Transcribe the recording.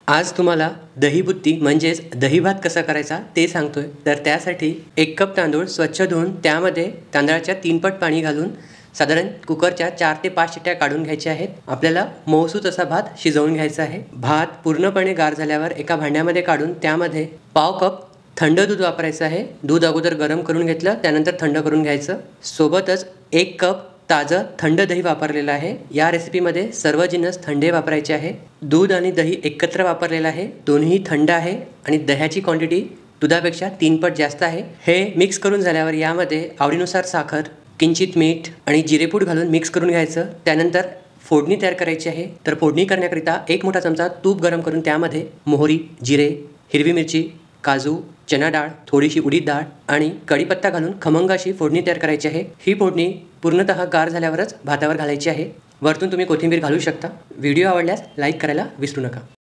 आज तुम्हाला दहीबुत्ती म्हणजेच दही भात कसा करायचा ते सांगतोय। तर त्यासाठी 1 कप तांदूळ स्वच्छ धुवून त्यामध्ये तांदळाच्या 3 पट पाणी घालून साधारण कुकरच्या 4 ते 5 शिट्ट्या काढून घ्यायच्या आहेत। आपल्याला मऊसूत असा भात शिजवून घ्यायचा आहे। भात पूर्णपणे गार झाल्यावर एका भांड्यामध्ये काढून त्यामध्ये पाव कप थंड दूध वापरायचं आहे। दूध अगोदर गरम करून घेतलं, त्यानंतर थंड करून घ्यायचं। सोबतच 1 कप ताजं थंड दही वापरलेलं आहे। या रेसिपीमध्ये सर्व जिन्नस थंडे वापरायचे आहे। दूध आणि दही एकत्र वापरलेलं आहे, दोन्ही थंड आहे आणि दह्याची क्वांटिटी दुधापेक्षा 3 पट जास्त आहे। हे मिक्स करून झाल्यावर यामध्ये आवडीनुसार साखर, किंचित मीठ आणि जिरेपूड घालून मिक्स करून घ्यायचं। त्यानंतर फोडणी तयार करायची आहे। तर फोडणी करण्याकरिता 1 मोठा चमचा तूप गरम करून त्यामध्ये मोहरी, जिरे, हिरवी मिरची, काजू, चना डाळ, थोडीशी उडीद डाळ आणि कढीपत्ता घालून खमंग अशी फोडणी तयार करायची आहे। ही फोडणी पूर्णतः गार झाल्यावरच भातावर घालायची आहे। वरतून तुम्ही कोथिंबीर घालू शकता। व्हिडिओ आवडल्यास लाईक करायला विसरू नका।